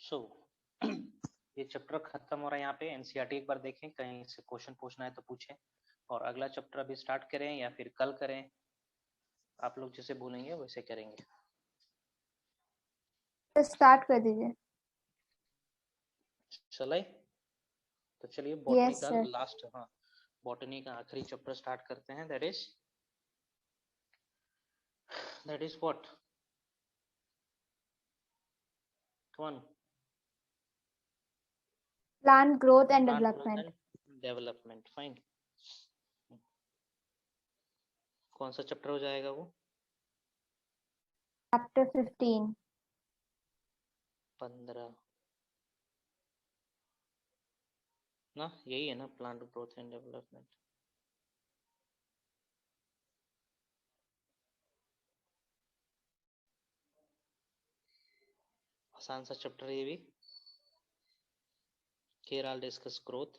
सो ये चैप्टर खत्म हो रहा है यहाँ पे। एनसीईआरटी एक बार देखें, कहीं से क्वेश्चन पूछना है तो पूछें, और अगला चैप्टर अभी स्टार्ट करें या फिर कल करें, आप लोग जैसे बोलेंगे वैसे करेंगे। तो स्टार्ट कर दीजिए। चले तो चलिए बॉटनी Yes, का sir. लास्ट, हाँ बॉटनी का आखिरी चैप्टर स्टार्ट करते हैं। दैट इज व्हाट, कौन? Plant growth and plant growth development. And development. Fine. कौन सा चैप्टर हो जाएगा वो? Chapter 15. 15 ना, यही है ना, प्लांट ग्रोथ एंड डेवलपमेंट। आसान सा चैप्टर ये भी। Here I'll discuss growth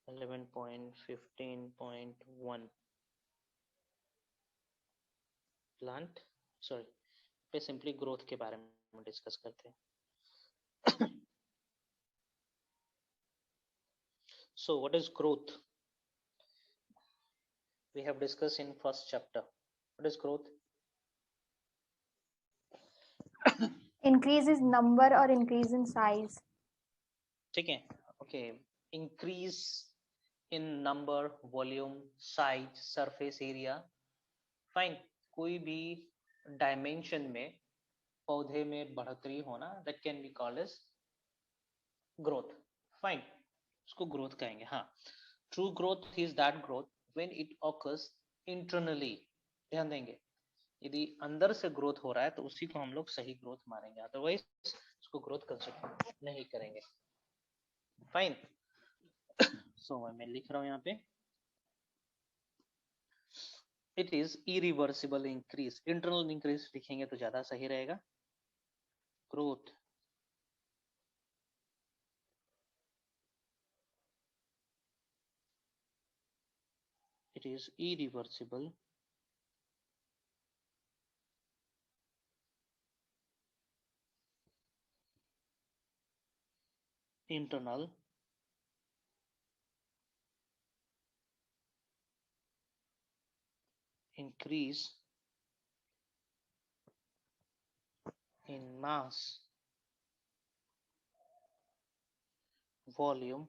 11.15.1 plant, sorry पे सिंपली ग्रोथ के बारे में डिस्कस करते हैं। So what is growth? We have discussed in first chapter. What is growth? Increase in number or increase in size. ठीक है, okay. Increase in number, volume, size, surface area. Fine. कोई भी dimension में पौधे में बढ़ोतरी होना, that can be called as growth. Fine, उसको ग्रोथ कहेंगे। हाँ, true growth is that growth when it occurs internally. ध्यान देंगे, यदि अंदर से ग्रोथ हो रहा है तो उसी को हम लोग सही ग्रोथ मानेंगे, अदरवाइज उसको ग्रोथ कंसिडर नहीं करेंगे। फाइन। सो मैं लिख रहा हूं यहाँ पे, it is irreversible increase. Internal increase लिखेंगे तो ज्यादा सही रहेगा। Growth it is irreversible internal increase in mass, volume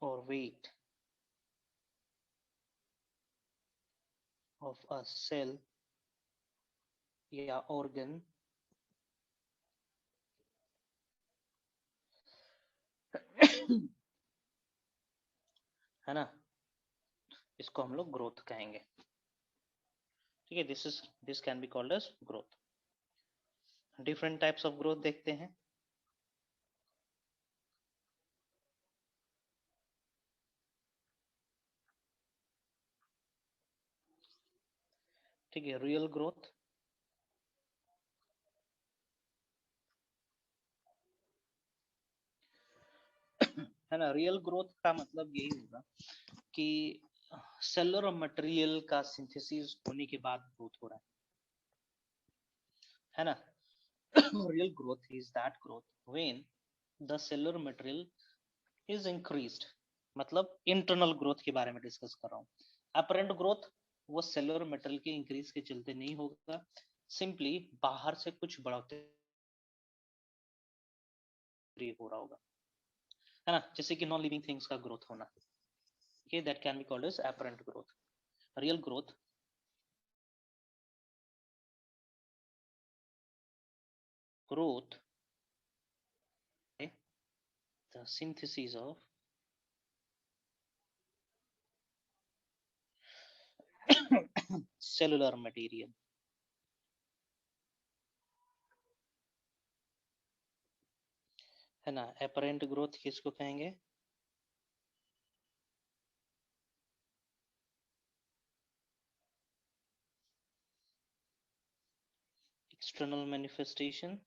or weight of a cell या organ है ना, इसको हम लोग ग्रोथ कहेंगे। ठीक है, this can be called as growth. Different types of growth देखते हैं। ठीक है, रियल ग्रोथ, है ना। रियल ग्रोथ का मतलब यही होगा कि सेलुलर मटेरियल का सिंथेसिस होने के बाद ग्रोथ हो रहा है ना। Real growth is that growth when the cellular material is increased. मतलब इंटरनल ग्रोथ के बारे में डिस्कस कर रहा हूँ। अपरेंट ग्रोथ वो सेलुलर मटेरियल के इंक्रीज के चलते नहीं होगा, सिंपली बाहर से कुछ बढ़ोतरी हो रहा होगा, है ना। जैसे कि नॉन लिविंग थिंग्स का ग्रोथ होना, okay, that can be called as apparent growth. Real growth the synthesis of cellular material, है ना। apparent growth किसको कहेंगे? external manifestation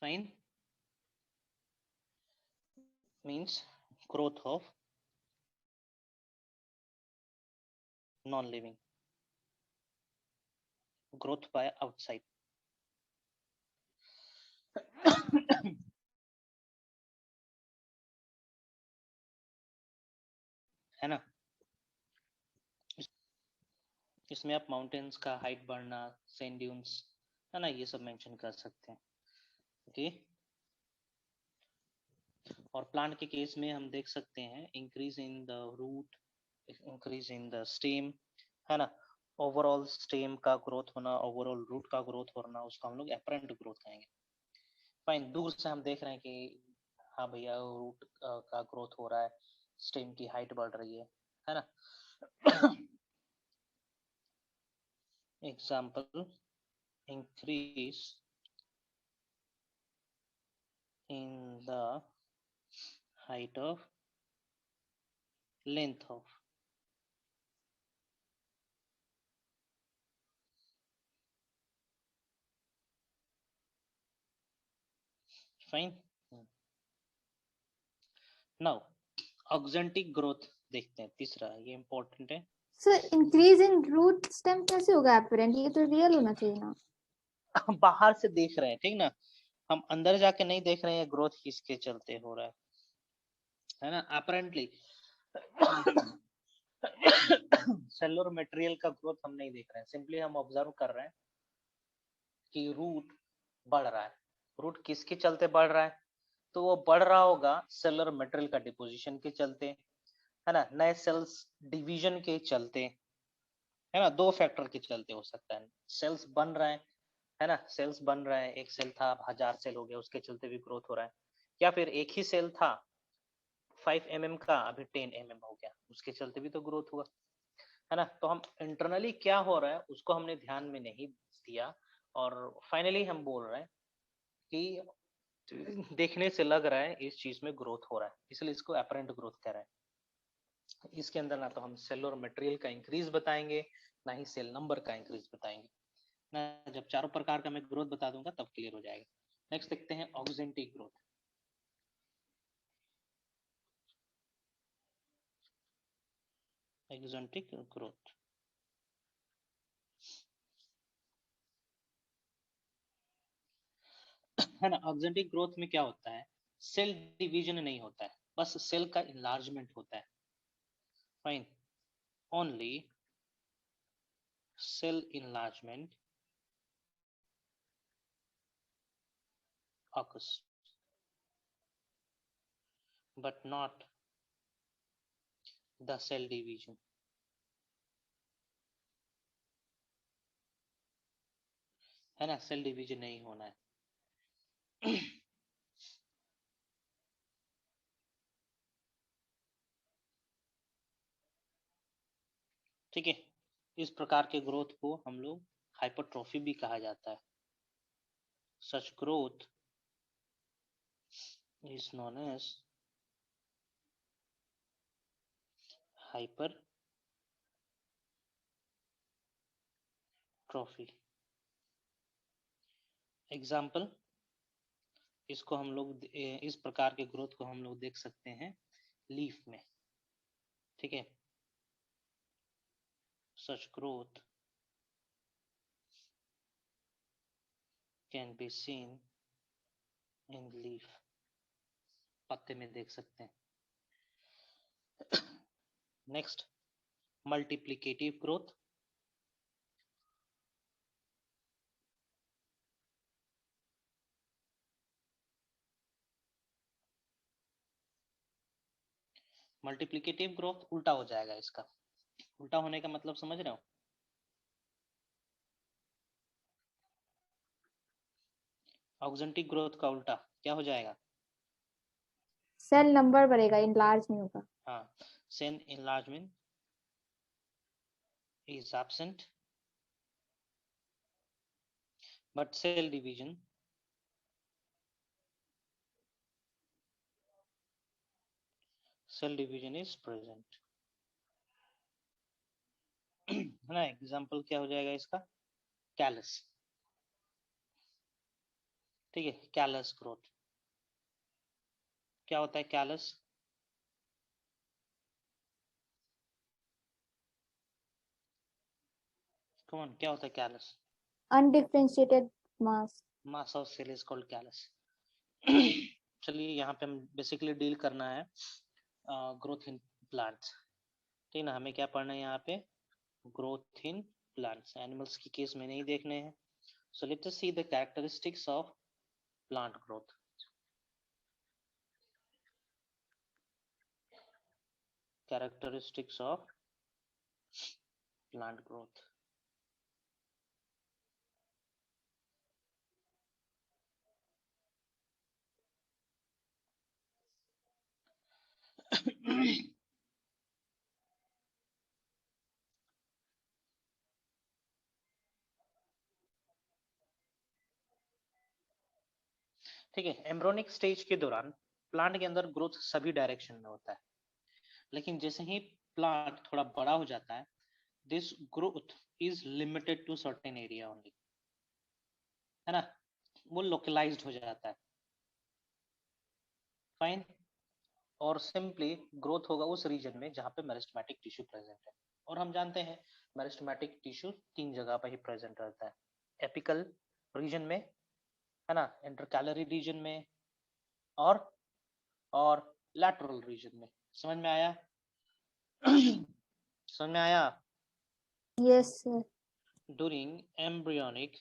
Fine. Means growth of non-living, growth by outside. है ना? इसमें आप माउंटेन्स का हाइट बढ़ना, सैंड ड्यून्स, है ना, ये सब मेंशन कर सकते हैं. ओके. और प्लांट के केस में हम देख सकते हैं increase in the root, increase in the stem, है ना, ओवरऑल स्टेम का ग्रोथ होना, ओवरऑल रूट का ग्रोथ होना, उसको हम लोग एपरेंट ग्रोथ कहेंगे. फाइन. दूर से हम देख रहे हैं कि हाँ भैया रूट का ग्रोथ हो रहा है, स्टेम की हाइट बढ़ रही है ना. Example, increase in the height of length of. Fine. Now auxetic growth देखते हैं, तीसरा, ये इंपॉर्टेंट है. Sir increase in root stem कैसे होगा एपरेंट? ये तो रियल होना चाहिए ना. हम बाहर से देख रहे हैं, ठीक ना, हम अंदर जाके नहीं देख रहे हैं ग्रोथ किसके चलते हो रहा है ना. अपेरेंटली सेलुलर मटेरियल का ग्रोथ हम नहीं देख रहे हैं, सिंपली हम ऑब्जर्व कर रहे हैं कि रूट बढ़ रहा है. रूट किसके चलते बढ़ रहा है? तो वो बढ़ रहा होगा सेलुलर मटेरियल का डिपोजिशन के चलते, है ना, नए सेल्स डिवीजन के चलते, है ना. दो फैक्टर के चलते हो सकता है. सेल्स बन रहे हैं, है ना, सेल्स बन रहा है, एक सेल था 1000 सेल हो गया, उसके चलते भी ग्रोथ हो रहा है. या फिर एक ही सेल था 5 mm का, अभी 10 mm हो गया, उसके चलते भी तो ग्रोथ हुआ, है ना. तो हम इंटरनली क्या हो रहा है उसको हमने ध्यान में नहीं दिया, और फाइनली हम बोल रहे हैं कि देखने से लग रहा है इस चीज में ग्रोथ हो रहा है, इसलिए इसको एपरेंट ग्रोथ कह रहे हैं. इसके अंदर ना तो हम सेलुलर मटेरियल का इंक्रीज बताएंगे, ना ही सेल नंबर का इंक्रीज बताएंगे ना. जब चारों प्रकार का मैं ग्रोथ बता दूंगा तब क्लियर हो जाएगा. नेक्स्ट देखते हैं ऑक्जेंटिक ग्रोथ. ऑक्जेंटिक ग्रोथ, है ना. ऑक्जेंटिक ग्रोथ में क्या होता है? सेल डिवीजन नहीं होता है, बस सेल का इनलार्जमेंट होता है. Fine. Only cell enlargement occurs, but not the cell division. है ना, सेल डिवीजन नहीं होना है. ठीक है. इस प्रकार के ग्रोथ को हम लोग हाइपरट्रॉफी भी कहा जाता है. Such growth is known as hypertrophy. Example, इसको हम लोग इस प्रकार के ग्रोथ को हम लोग देख सकते हैं लीफ में. ठीक है. Such growth can be seen in leaf, पत्ते में देख सकते हैं. Next, multiplicative growth. Multiplicative growth उल्टा हो जाएगा इसका. उल्टा होने का मतलब समझ रहे हो? ऑक्जेंटिक ग्रोथ का उल्टा क्या हो जाएगा? सेल नंबर बढ़ेगा, इनलार्ज नहीं होगा. हाँ, cell enlargement is absent, but cell division is present. है ना. एग्जाम्पल क्या हो जाएगा इसका? कैलस. ठीक है, कैलस ग्रोथ। क्या होता है कैलस? कौन क्या होता है callus? undifferentiated mass. Mass of cell is called callus. चलिए यहाँ पे हम बेसिकली डील करना है ग्रोथ इन प्लांट्स। ठीक ना, हमें क्या पढ़ना है यहाँ पे? Growth in plants. एनिमल्स की केस में नहीं देखने हैं। So let us see the characteristics of plant growth. Characteristics of plant growth. ठीक है, एम्ब्रोनिक स्टेज के दौरान प्लांट के अंदर ग्रोथ सभी डायरेक्शन में होता है, लेकिन जैसे ही प्लांट थोड़ा बड़ा हो जाता है, this growth is limited to certain area only, है ना, वो लोकलाइज्ड हो जाता है। फाइन। और सिंपली ग्रोथ होगा उस रीजन में जहां पे मेरिस्टेमेटिक टिश्यू प्रेजेंट है। और हम जानते हैं मेरिस्टेमेटिक टिश्यू 3 जगह पर ही प्रेजेंट रहता है। एपिकल रीजन में, है ना, इंटरकैलरी रीजन में, और लैटरल रीजन में। समझ में आया? समझ में आया? Yes, sir. During embryonic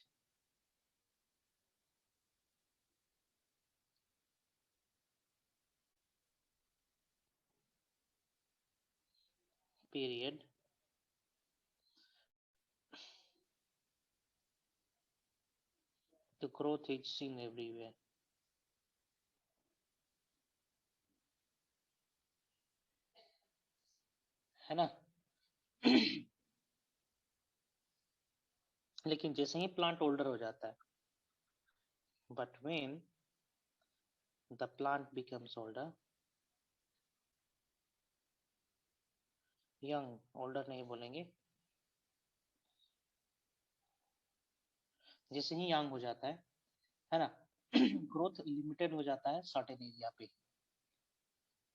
period, the growth is seen everywhere. है ना? लेकिन जैसे ही प्लांट ओल्डर हो जाता है, but when the plant becomes older, young, older नहीं बोलेंगे, जैसे ही यंग हो जाता है ना, ग्रोथ लिमिटेड हो जाता है सर्टेन एरिया पे।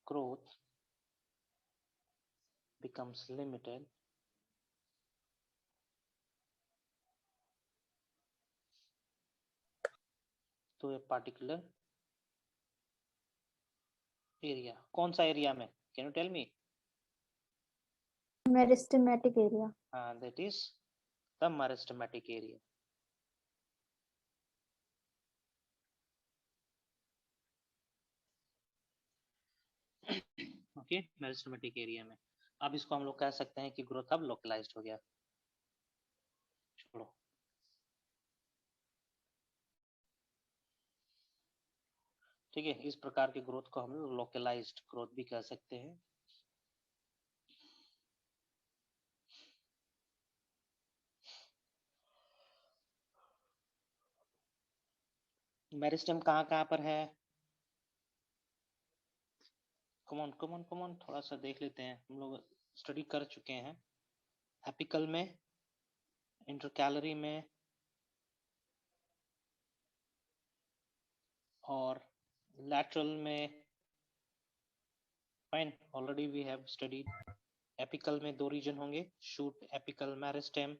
Growth becomes limited to a particular area. कौन सा एरिया में? Can you tell me? Meristematic area. That is the meristematic area. Okay, meristematic area में। अब इसको हम लोग कह सकते हैं कि ग्रोथ अब लोकलाइज्ड हो गया। छोड़ो। ठीक है, इस प्रकार की ग्रोथ को हम लोग लोकलाइज्ड ग्रोथ भी कह सकते हैं। मेरिस्टेम कहाँ कहाँ पर है? कमॉन कमॉन कमॉन, थोड़ा सा देख लेते हैं। हम लोग स्टडी कर चुके हैं। एपिकल में, इंटरकैलरी में, और लैटरल में। Fine, already we have studied. Apical में 2 रीजन होंगे, shoot apical meristem,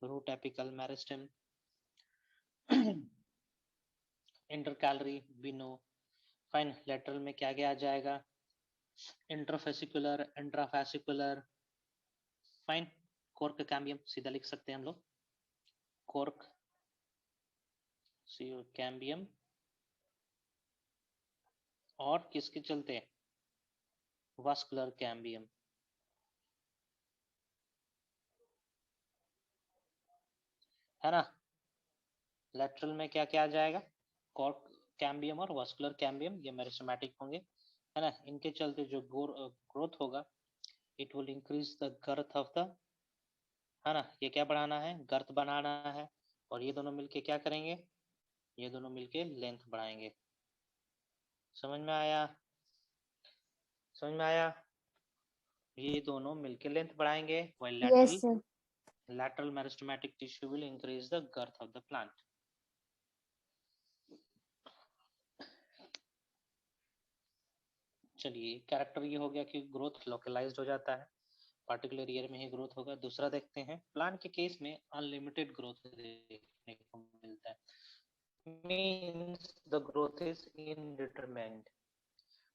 root apical meristem. Intercalary भी नो। फाइन, लैटरल में क्या क्या आ जाएगा? Intrafascicular, intrafascicular. Fine, cork cambium सीधा लिख सकते हैं हम लोग, कॉर्क कैम्बियम। और किसके चलते? Vascular cambium. है ना? लैटरल में क्या क्या आ जाएगा? कॉर्क कैम्बियम और वास्कुलर कैम्बियम, ये मेरिस्टेमेटिक होंगे, है ना। इनके चलते जो ग्रोथ होगा, it will increase the girth of the, है ना, ये क्या बढ़ाना है? गर्थ बढ़ाना है। और ये दोनों मिलके क्या करेंगे? ये दोनों मिलके लेंथ बढ़ाएंगे। समझ में आया? समझ में आया? ये दोनों मिलके लेंथ बढ़ाएंगे, while Yes, sir. lateral meristematic tissue will increase the girth of the plant. चलिए कैरेक्टर ये हो गया कि ग्रोथ लोकलाइज्ड हो जाता है, पार्टिकुलर ईयर में ही ग्रोथ होगा। दूसरा देखते हैं, प्लांट के केस में अनलिमिटेड ग्रोथ देखने को मिलता है, मींस द ग्रोथ इज इनडिटरमाइंड।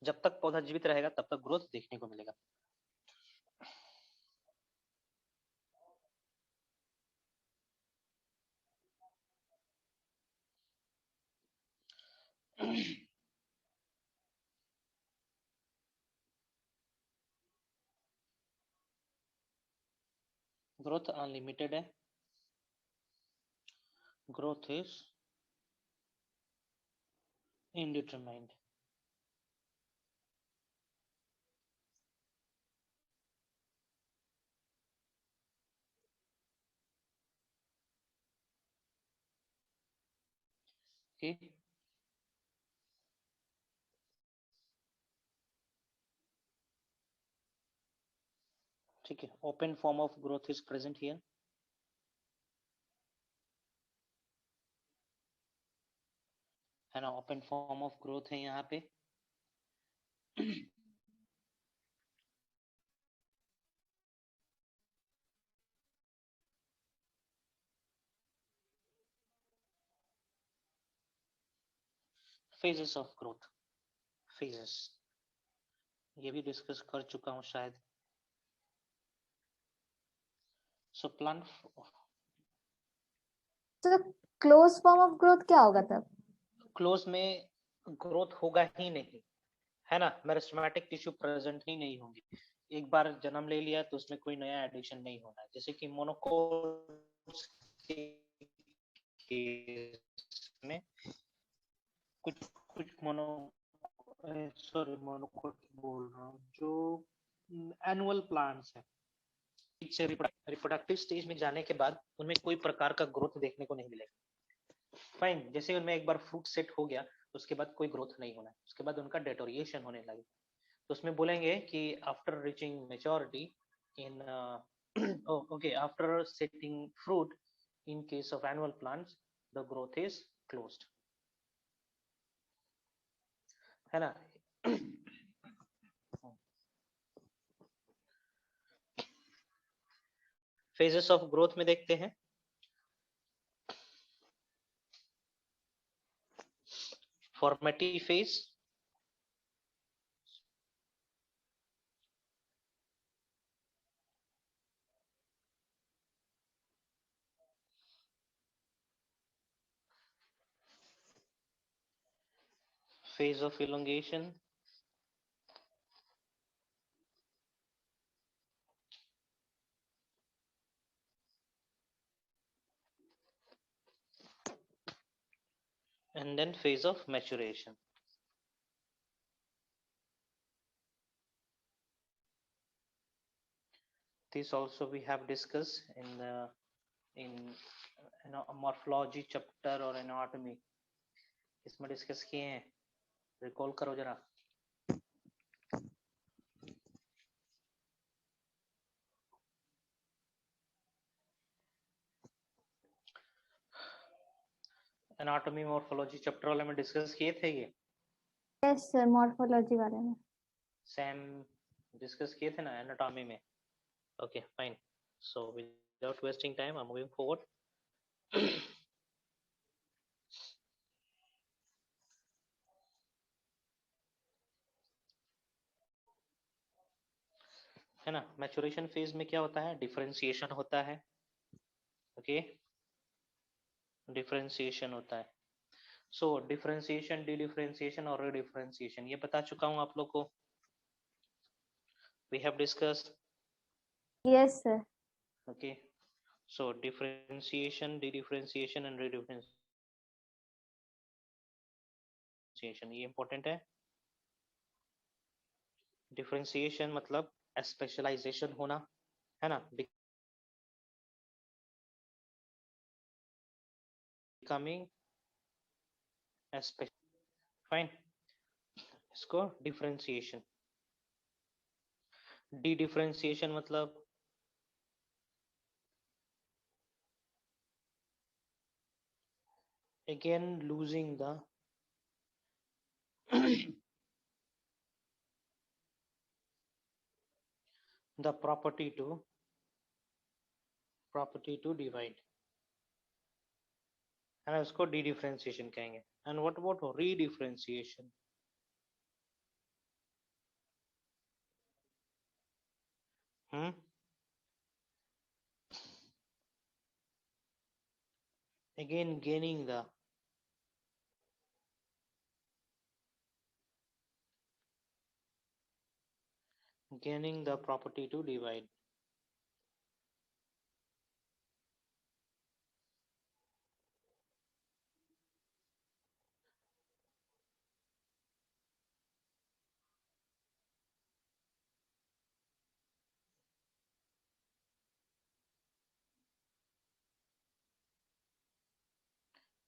जब तक पौधा जीवित रहेगा तब तक ग्रोथ देखने को मिलेगा। ग्रोथ अनलिमिटेड है, ग्रोथ इज इनडिटरमाइंड। okay? ठीक है, open form of growth is present here. है ना, ओपन फॉर्म ऑफ ग्रोथ है यहाँ पे। फेजेस ऑफ ग्रोथ, फेजेस ये भी डिस्कस कर चुका हूँ शायद। सो प्लांट तो क्लोज फॉर्म ऑफ ग्रोथ क्या होगा तब? क्लोज में ग्रोथ होगा ही नहीं, है ना, मेरिस्टेमेटिक टिश्यू प्रेजेंट ही नहीं होंगे। एक बार जन्म ले लिया तो उसमें कोई नया एडिशन नहीं होना है। जैसे कि मोनोकोट्स में कुछ कुछ मोनोकोट बोल रहा हूँ, जो एनुअल प्लांट्स है, से रिप्रोडक्टिव स्टेज में जाने के बाद उनमें कोई प्रकार का ग्रोथ देखने को नहीं मिलेगा। फाइन, जैसे उनमें एक बार फ्रूट सेट हो गया तो उसके बाद कोई ग्रोथ नहीं होना है, उसके बाद उनका डेटोरिएशन होने लगे। तो उसमें बोलेंगे कि after reaching maturity in okay after setting fruit in case of annual plants the growth is closed, है ना। फेजेस ऑफ ग्रोथ में देखते हैं, formative phase, phase of elongation, and then phase of maturation. This also we have discussed in the in morphology chapter or anatomy, इसमें discuss किए हैं, recall करो जरा। एनाटॉमी मॉर्फोलॉजी चैप्टर वाले में डिस्कस किए थे ये। यस सर, मॉर्फोलॉजी वाले में सेम डिस्कस किए थे ना एनाटॉमी में। Okay fine, so without wasting time I am moving forward. है ना, मैच्योरेशन फेज में क्या होता है, डिफरेंशिएशन होता है। ओके, डिफरेंशिएशन होता है। सो डिफरेंशिएशन, डी डिफरेंशिएशन और रीडिफरेंशिएशन ये बता चुका हूँ आप लोग को, we have discussed. Yes sir. Okay, so differentiation, de differentiation and redifferentiation ये इंपॉर्टेंट है। डिफरेंशिएशन मतलब स्पेशलाइजेशन होना, है ना, बिकमिंग फाइन, इसको डिफरेंशिएशन। डी डिफरेंशिएशन मतलब again losing the the property to divide, है ना, इसको डी डिफरेंशिएशन कहेंगे. And what about रीडिफरेंशिएशन? Again gaining the property to divide.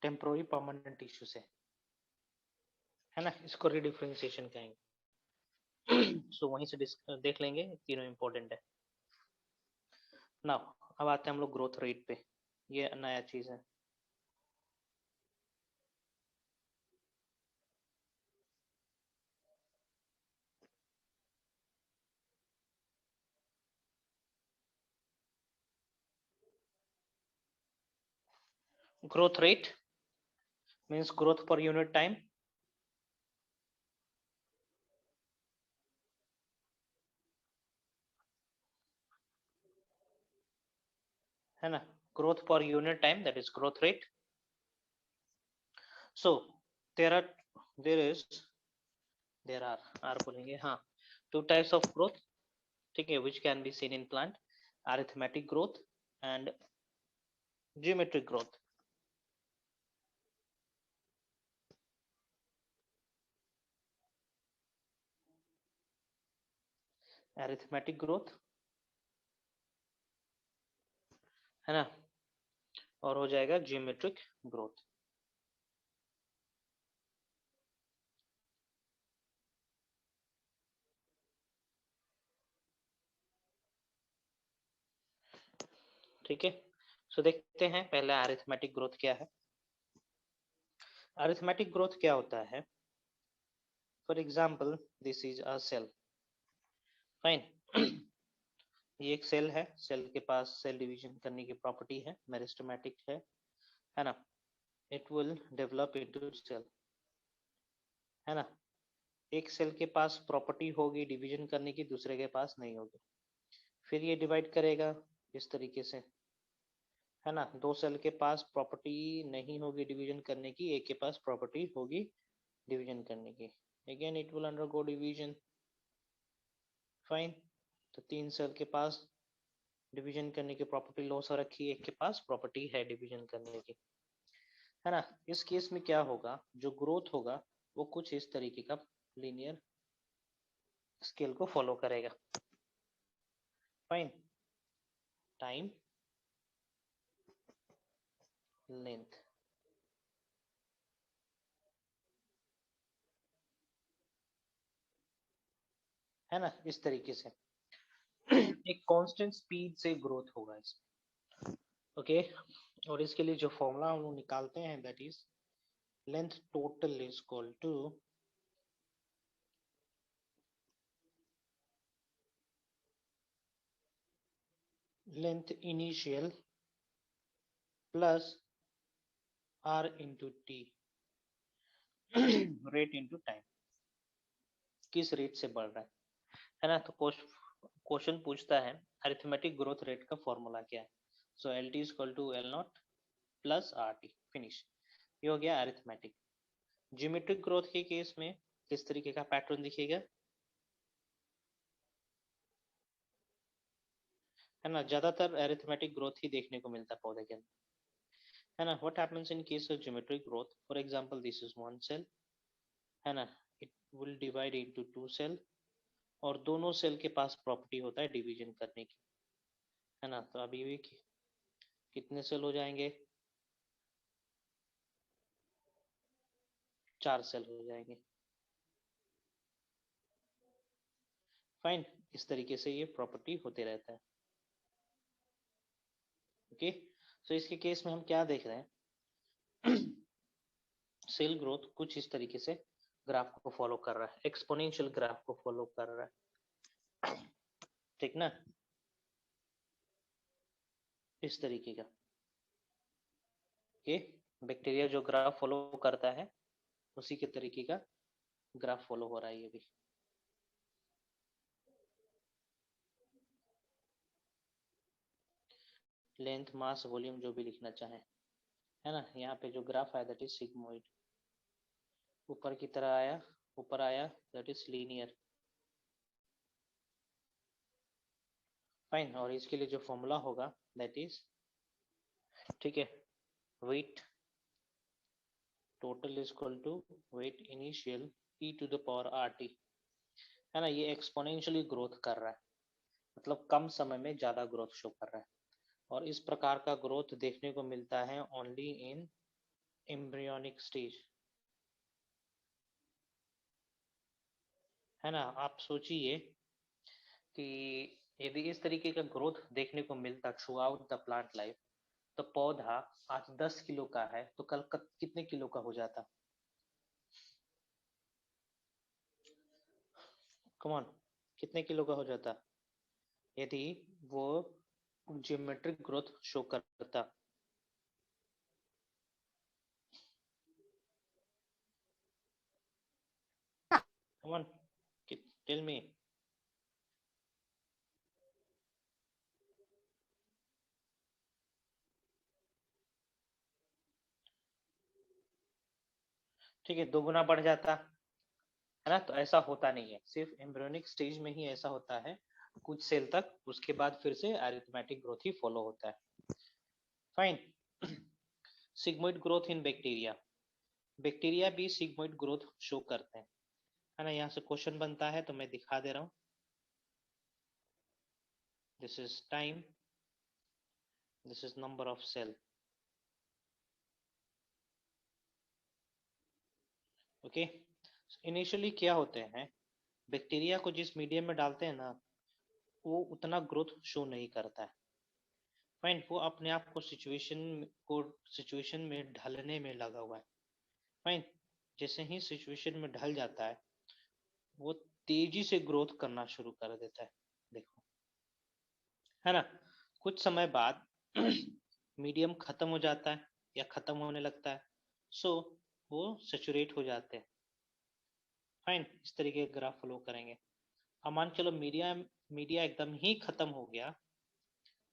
Temporary permanent issue से, है ना, इसको रीडिफरेंशिएशन कहेंगे. सो वहीं से देख लेंगे, तीनों इंपॉर्टेंट है. नाउ अब आते हैं हम लोग ग्रोथ रेट पे. ये नया चीज है. Growth rate means growth per unit time. है ना, growth per unit time, that is growth rate. So there are बोलेंगे, हाँ, two types of growth, ठीक है, which can be seen in plant: arithmetic growth and geometric growth. arithmetic growth, है ना, और हो जाएगा geometric growth. ठीक है, सो देखते हैं पहले अरिथमेटिक ग्रोथ क्या है. अरिथमेटिक ग्रोथ क्या होता है? For example this is a cell. Fine. ये एक सेल है, सेल के पास सेल डिवीजन करने की प्रॉपर्टी है, मेरिस्टेमेटिक है ना. It will develop into cell, है ना. एक सेल के पास प्रॉपर्टी होगी डिवीजन करने की, दूसरे के पास नहीं होगी. फिर ये डिवाइड करेगा इस तरीके से, है ना. दो सेल के पास प्रॉपर्टी नहीं होगी डिवीजन करने की, एक के पास प्रॉपर्टी होगी डिवीजन करने की. Again it will undergo division. Fine. तो तीन सेल के पास डिवीजन करने की प्रॉपर्टी लॉस हो रखी है, एक के पास प्रॉपर्टी है डिवीजन करने की, है ना. इस केस में क्या होगा, जो ग्रोथ होगा वो कुछ इस तरीके का लीनियर स्केल को फॉलो करेगा. फाइन. टाइम, लेंथ, है ना, इस तरीके से. एक कांस्टेंट स्पीड से ग्रोथ होगा इसमें. ओके. और इसके लिए जो फॉर्मूला हम लोग निकालते हैं, that is length total is equal to length initial plus r into T, rate into time. किस रेट से बढ़ रहा है ना. तो क्वेश्चन पूछता है अरिथमेटिक ग्रोथ रेट का फॉर्मूला क्या है. So L T equal to L naught plus R T. Finish. ये हो गया अरिथमेटिक. ज्योमेट्रिक ग्रोथ के केस में किस तरीके का पैटर्न दिखेगा, है ना. ज्यादातर अरिथमेटिक ग्रोथ ही देखने को मिलता है पौधे के अंदर, है ना. What happens in case of geometric growth? For example this is one cell, है ना. It will divide into two cell, और दोनों सेल के पास प्रॉपर्टी होता है डिवीजन करने की, है ना. तो अभी भी कितने सेल हो जाएंगे? 4 सेल हो जाएंगे. फाइन. इस तरीके से ये प्रॉपर्टी होते रहता है. ओके. सो इसके केस में हम क्या देख रहे हैं? सेल ग्रोथ कुछ इस तरीके से ग्राफ को फॉलो कर रहा है, एक्सपोनेंशियल ग्राफ को फॉलो कर रहा है. ठीक ना, इस तरीके का। ये बैक्टीरिया जो ग्राफ फॉलो करता है उसी के तरीके का ग्राफ फॉलो हो रहा है ये भी। लेंथ, मास, वॉल्यूम जो भी लिखना चाहे, है ना। यहाँ पे जो ग्राफ आया दैट इज सिग्मोइड, ऊपर की तरह आया, ऊपर आया दैट इज लीनियर। फाइन, और इसके लिए जो फॉर्मूला होगा दैट इज, ठीक है, weight total is equal to weight initial e to the power RT, है ना। ये एक्सपोनेंशियली ग्रोथ कर रहा है, मतलब कम समय में ज्यादा ग्रोथ शो कर रहा है, और इस प्रकार का ग्रोथ देखने को मिलता है ओनली इन एम्ब्रियोनिक स्टेज, है ना। आप सोचिए कि यदि इस तरीके का ग्रोथ देखने को मिलता through out the plant life, तो पौधा आज 10 किलो का है तो कल कितने किलो का हो जाता। कम ऑन, कितने किलो का हो जाता यदि वो जियोमेट्रिक ग्रोथ शो करता। Come on, tell me. ठीक है, 2 गुना बढ़ जाता, है ना। तो ऐसा होता नहीं है, सिर्फ एम्ब्रियोनिक स्टेज में ही ऐसा होता है कुछ सेल तक, उसके बाद फिर से अरिथमेटिक ग्रोथ ही फॉलो होता है। Fine. Sigmoid growth in bacteria, bacteria भी सिग्मोइड ग्रोथ शो करते हैं, है ना। यहाँ से क्वेश्चन बनता है तो मैं दिखा दे रहा हूँ। This is time, this is number of cell. Okay, initially क्या होते हैं, बैक्टीरिया को जिस मीडियम में डालते हैं ना, वो उतना ग्रोथ शो नहीं करता है। फाइन, वो अपने आप को सिचुएशन में ढलने में लगा हुआ है। फाइन, जैसे ही सिचुएशन में ढल जाता है वो तेजी से ग्रोथ करना शुरू कर देता है, देखो, है ना। कुछ समय बाद मीडियम खत्म हो जाता है या खत्म होने लगता है, सो वो सेचुरेट हो जाते हैं। फाइन, इस तरीके का ग्राफ फॉलो करेंगे। अब मान चलो मीडिया मीडिया एकदम ही खत्म हो गया,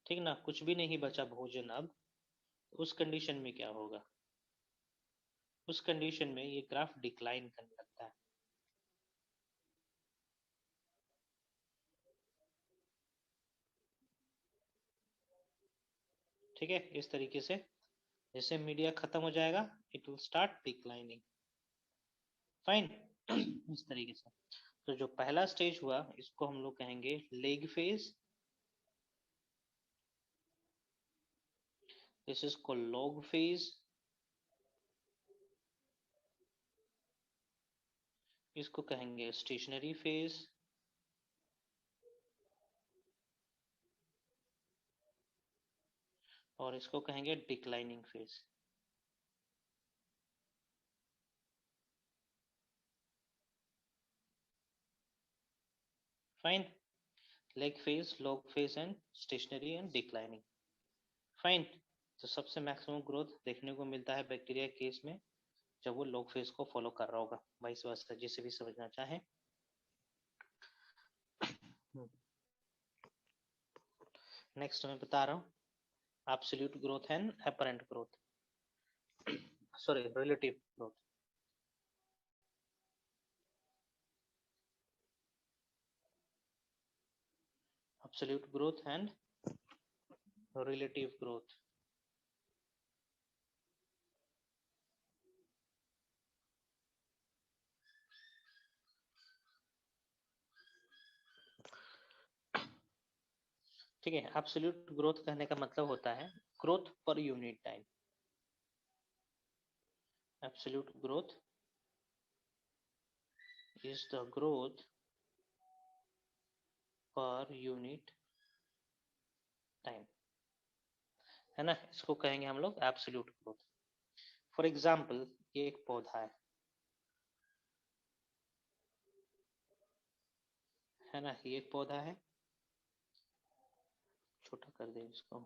ठीक ना, कुछ भी नहीं बचा भोजन अब, उस कंडीशन में क्या होगा, उस कंडीशन में ये ग्राफ डिक्लाइन करने लगता है। ठीक है, इस तरीके से जैसे मीडिया खत्म हो जाएगा it will start declining. Fine, इस तरीके से। तो जो पहला स्टेज हुआ इसको हम लोग कहेंगे lag phase, this is called log phase, इसको कहेंगे स्टेशनरी फेज, और इसको कहेंगे declining phase. Fine, lag phase, log phase and stationary and declining. Fine, तो सबसे मैक्सिमम ग्रोथ देखने को मिलता है बैक्टीरिया केस में जब वो लॉग फेज को फॉलो कर रहा होगा, वाइस वर्सा, जिसे भी समझना चाहे। नेक्स्ट मैं बता रहा हूँ absolute growth and apparent growth, sorry relative growth. Absolute growth and relative growth. ठीक है, एब्सोल्यूट ग्रोथ कहने का मतलब होता है growth per unit time. Absolute growth is the growth per unit time, है ना। इसको कहेंगे हम लोग एब्सोल्यूट ग्रोथ। फॉर एग्जाम्पल, ये एक पौधा है ना, ये एक पौधा है, छोटा कर दे इसको।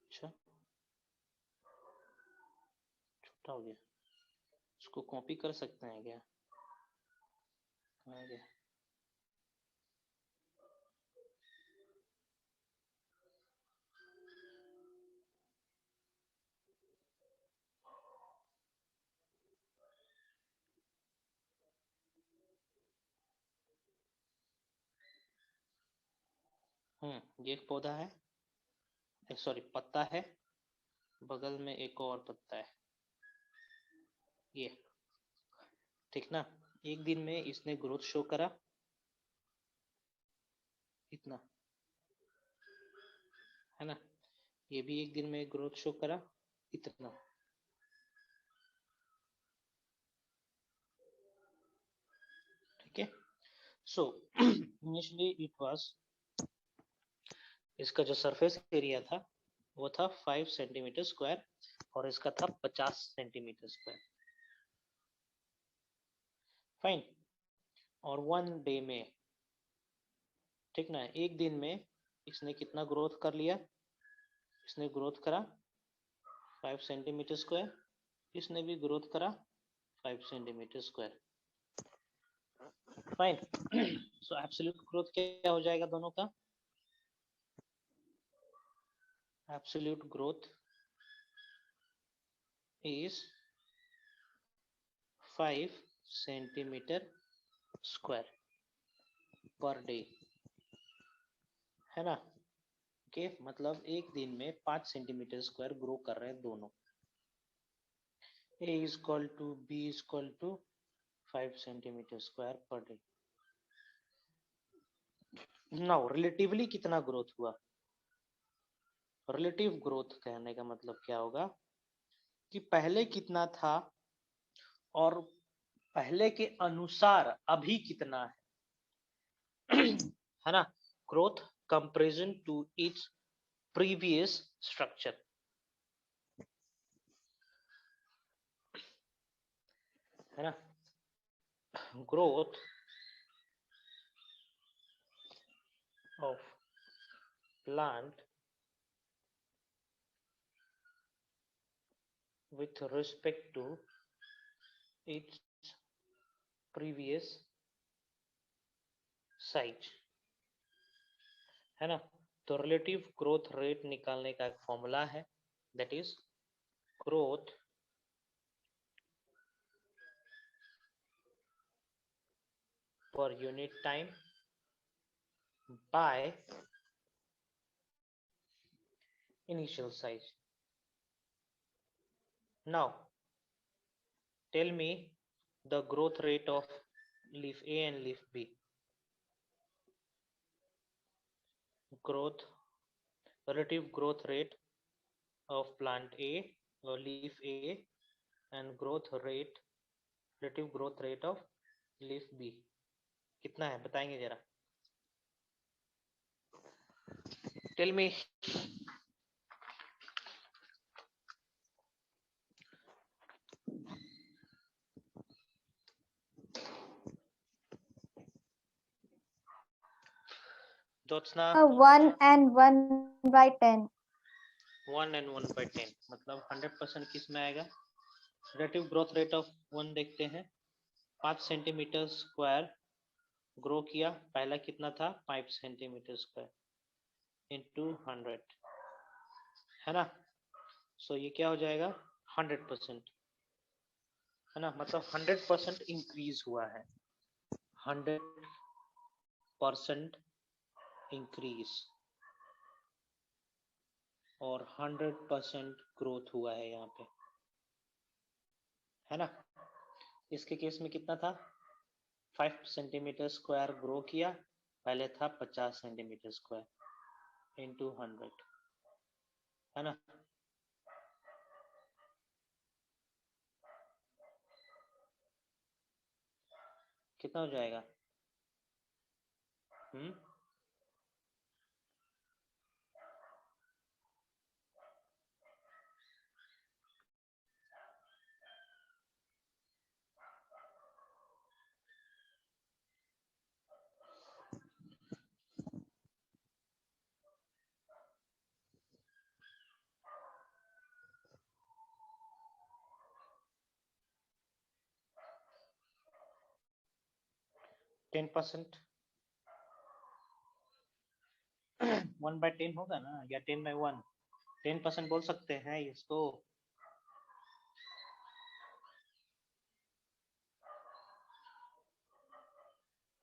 अच्छा छोटा हो गया, इसको कॉपी कर सकते हैं क्या? कहाँ गया? ये एक पौधा है, सॉरी पत्ता है, बगल में एक और पत्ता है, ये ठीक ना। एक दिन में इसने ग्रोथ शो करा इतना, है ना। ये भी एक दिन में ग्रोथ शो करा इतना। ठीक है, सो इनिशियली इट वाज, इसका जो सरफेस एरिया था वो था 5 सेंटीमीटर स्क्वायर और इसका था 50 सेंटीमीटर स्क्वायर। फाइन। और वन डे में, ठीक ना, एक दिन में इसने कितना ग्रोथ कर लिया? इसने ग्रोथ करा 5 सेंटीमीटर स्क्वायर, इसने भी ग्रोथ करा 5 सेंटीमीटर स्क्वायर। फाइन। सो एब्सोल्यूट ग्रोथ क्या हो जाएगा दोनों का? Absolute growth is 5 centimetre square per day, है ना। ओके, मतलब एक दिन में 5 सेंटीमीटर स्क्वायर ग्रो कर रहे हैं दोनों। A is equal to B is equal to 5 centimetre square per day. Now relatively कितना ग्रोथ हुआ? रिलेटिव ग्रोथ कहने का मतलब क्या होगा कि पहले कितना था और पहले के अनुसार अभी कितना है, है ना। Growth comparison to its previous structure, है ना। Growth of plant with respect to its previous size, है ना। तो रिलेटिव ग्रोथ रेट निकालने का एक फॉर्मूला है, that is growth per unit time by initial size. Now tell me the growth rate of leaf A and leaf B. Growth, relative growth rate of plant A or leaf A and growth rate, relative growth rate of leaf B कितना है बताएंगे जरा? Tell me. Jyotsna? 1 and 1/10। 1 and 1/10 मतलब 100% किस में आएगा? Relative growth rate of 1 देखते हैं। 5 सेंटीमीटर स्क्वायर ग्रो किया, पहला कितना था? 5 सेंटीमीटर स्क्वायर इंटू 100, है ना। सो ये क्या हो जाएगा? 100%, है ना। मतलब 100% इंक्रीज हुआ है, 100% इंक्रीज और 100% ग्रोथ हुआ है यहाँ पे, है ना। इसके केस में कितना था? 5 सेंटीमीटर स्क्वायर ग्रो किया, पहले था 50 सेंटीमीटर स्क्वायर इंटू 100, है ना। कितना हो जाएगा? 10%, 1/10 होगा ना, या 10/1, 10% बोल सकते हैं इसको।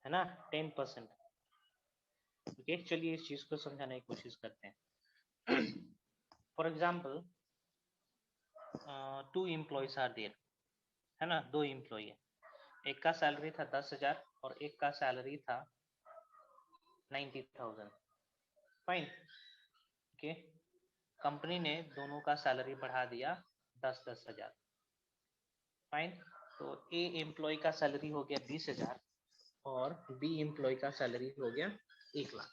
है ना, 10%। ओके, चलिए इस चीज को समझाने की कोशिश करते हैं। For example, 2 employees are there, है ना, 2 एम्प्लॉय है। एक का सैलरी था 10,000 और एक का सैलरी था 90,000। फाइन। ओके, कंपनी ने दोनों का सैलरी बढ़ा दिया 10-10 हजार। फाइन। तो ए एम्प्लॉय का सैलरी हो गया 20,000 और बी एम्प्लॉय का सैलरी हो गया 1,00,000,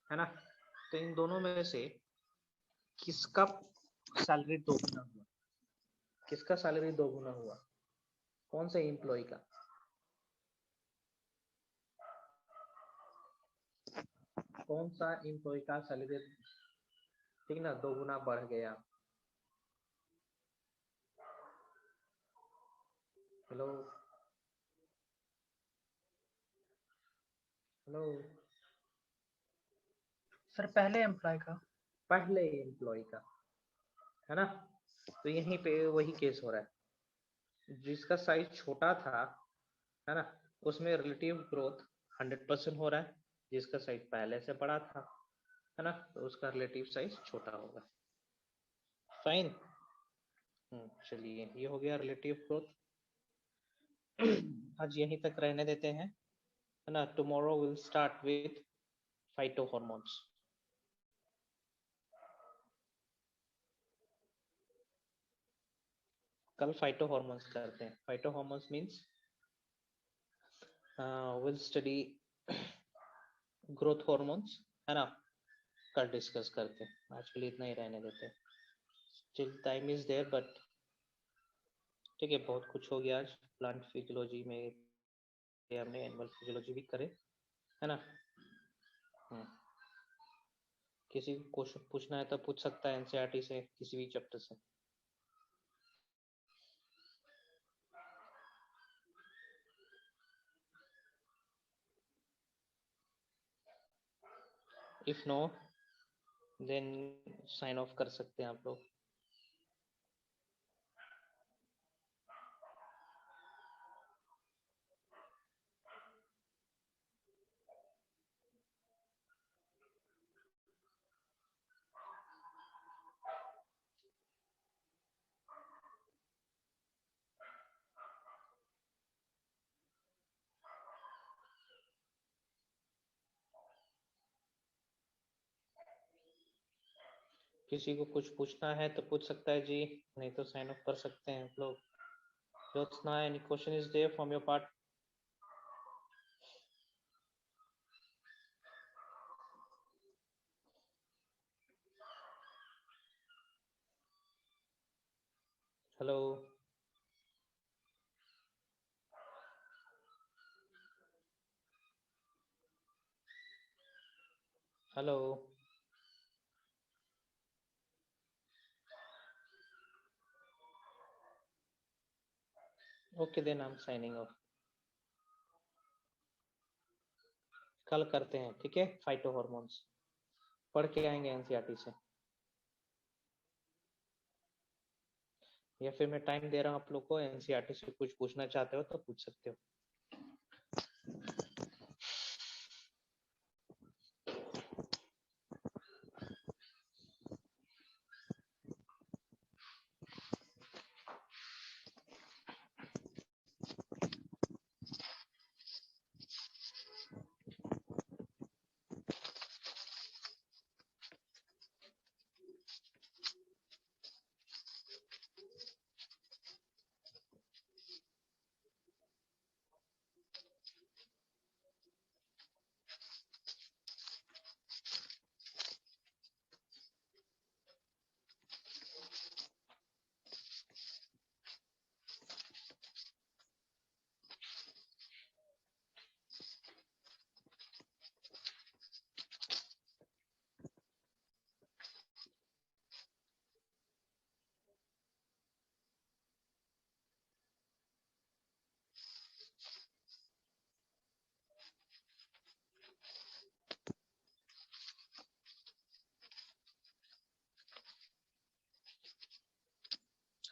है ना। तो इन दोनों में से किसका सैलरी दोगुना हुआ? किसका सैलरी दोगुना हुआ? कौन से एम्प्लॉय का? कौन सा एम्प्लॉय का सैलरी, ठीक ना, दोगुना बढ़ गया? Hello hello. सर पहले एम्प्लॉय का। पहले एम्प्लॉय का, है ना। तो यहीं पे वही केस हो रहा है, जिसका साइज छोटा था, है ना, उसमें रिलेटिव ग्रोथ 100% हो रहा है। जिसका साइज पहले से बड़ा था, है ना, तो उसका रिलेटिव साइज छोटा होगा। फाइन। चलिए, ये हो गया रिलेटिव ग्रोथ। आज यहीं तक रहने देते हैं, है ना। Tomorrow will start with phyto hormones. कल फाइटो हॉर्मोन्स करते हैं। Phyto hormones means will study growth hormones, है ना। कल डिस्कस करते हैं, आज के लिए इतना ही रहने देते हैं। Still time is there, but ठीक है, बहुत कुछ हो गया आज। प्लांट फिजियोलॉजी में हमने एनिमल फिजियोलॉजी भी करे, है ना। किसी को क्वेश्चन पूछना है तो पूछ सकता है एनसीईआरटी से, किसी भी चैप्टर से। If no then sign off कर सकते हैं आप लोग। किसी को कुछ पूछना है तो पूछ सकता है जी, नहीं तो साइन ऑफ कर सकते हैं आप लोग। Jyotsna, any question is there from your part? Hello hello. Okay then I am signing off. कल करते हैं, ठीक है। फाइटो हॉर्मोन्स पढ़ के आएंगे एनसीईआरटी से, या फिर मैं टाइम दे रहा हूँ आप लोग को, एनसीईआरटी से कुछ पूछना चाहते हो तो पूछ सकते हो।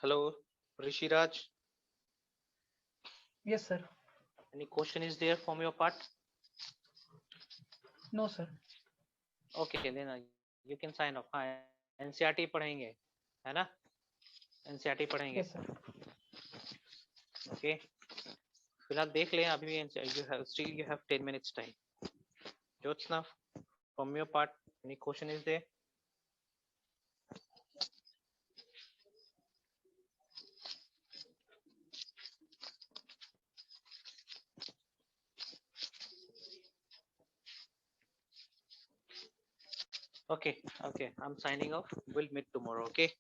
Hello, Rishiraj. Yes, sir. Any question is there from your part? No, sir. Okay, then you can sign off. हाँ, NCERT पढ़ेंगे, है ना? NCERT पढ़ेंगे. Yes, sir. Okay. फिलहाल देख लें अभी you have 10 minutes time. Jyotsna, from your part, any question is there? Okay, I'm signing off. We'll meet tomorrow. Okay.